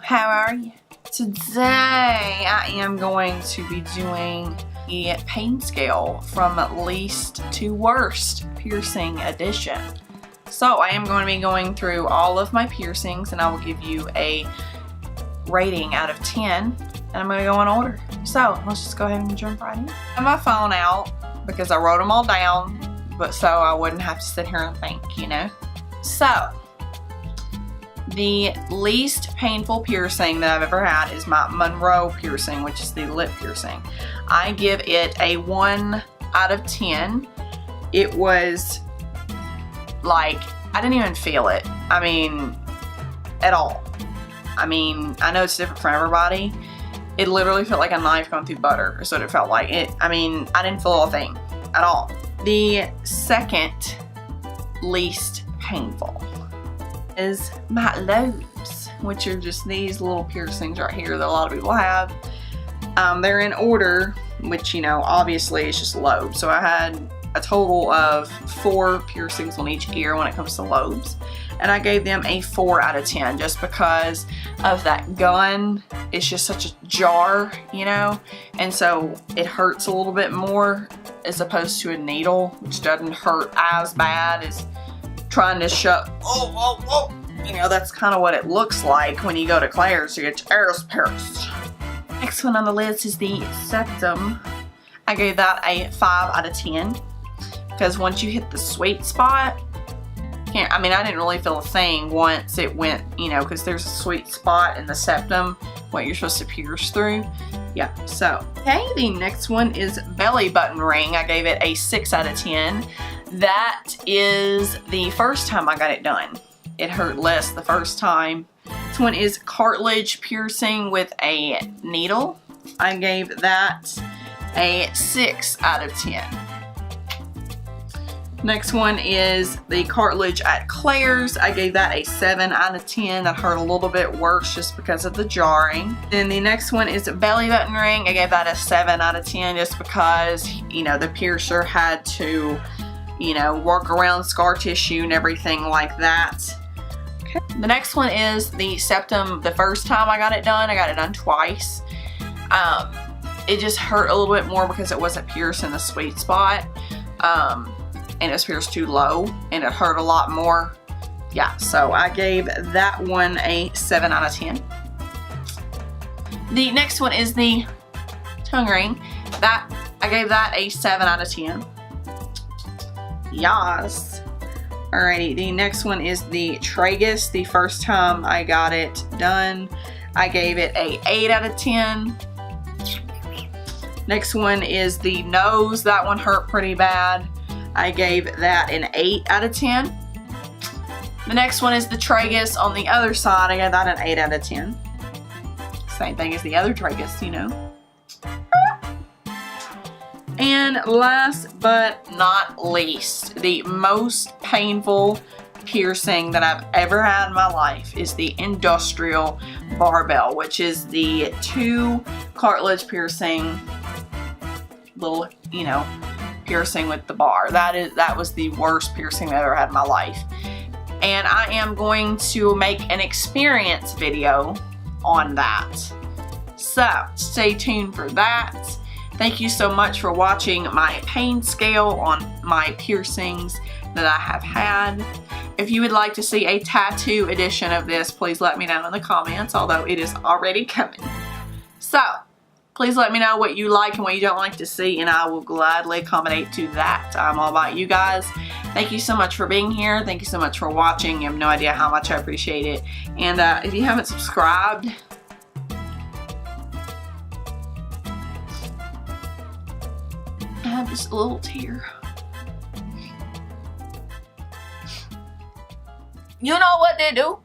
How are you? Today I am going to be doing a pain scale from least to worst piercing edition. So I am going to be going through all of my piercings and I will give you a rating out of 10 and I'm going to go in order. So let's just go ahead and jump right in. I have my phone out because I wrote them all down, but so I wouldn't have to sit here and think, you know. So the least painful piercing that I've ever had is my Monroe piercing, which is the lip piercing. I give it a 1 out of 10. It was like, I didn't even feel it. I mean, at all. I mean, I know it's different for everybody. It literally felt like a knife going through butter, is what it felt like. I mean, I didn't feel a thing at all. The second least painful is my lobes, which are just these little piercings right here that a lot of people have. They're in order, which, you know, obviously it's just lobes. So I had a total of 4 piercings on each ear when it comes to lobes, and I gave them a 4 out of 10 just because of that gun. It's just such a jar, you know, and so it hurts a little bit more as opposed to a needle, which doesn't hurt as bad as trying to shut. You know, that's kind of what it looks like when you go to Claire's to get your ears pierced. Next one on the list is the septum. I gave that a 5 out of 10 because once you hit the sweet spot, I mean, I didn't really feel a thing once it went, you know, because there's a sweet spot in the septum, what you're supposed to pierce through. Yeah, so. Okay, the next one is belly button ring. I gave it a 6 out of 10. That is the first time I got it done. It hurt less the first time. This one is cartilage piercing with a needle. I gave that a 6 out of 10. Next one is the cartilage at Claire's. I gave that a 7 out of 10. That hurt a little bit worse just because of the jarring. Then the next one is a belly button ring. I gave that a 7 out of 10 just because, you know, the piercer had to, you know, work around scar tissue and everything like that. Okay. The next one is the septum. The first time I got it done twice. It just hurt a little bit more because it wasn't pierced in the sweet spot. And it was pierced too low and it hurt a lot more. Yeah, so I gave that one a 7 out of 10. The next one is the tongue ring. I gave that a 7 out of 10. Yes. Alrighty, the next one is the tragus. The first time I got it done, I gave it a 8 out of 10. Next one is the nose. That one hurt pretty bad. I gave that an 8 out of 10. The next one is the tragus on the other side. I gave that an 8 out of 10. Same thing as the other tragus, you know. And last but not least, the most painful piercing that I've ever had in my life is the industrial barbell, which is the 2 cartilage piercing, little, you know, piercing with the bar. That was the worst piercing I've ever had in my life. And I am going to make an experience video on that. So stay tuned for that. Thank you so much for watching my pain scale on my piercings that I have had. If you would like to see a tattoo edition of this, please let me know in the comments, although it is already coming. So please let me know what you like and what you don't like to see, and I will gladly accommodate to that. I'm all about you guys. Thank you so much for being here. Thank you so much for watching. You have no idea how much I appreciate it. And if you haven't subscribed, I have just a little tear. You know what they do?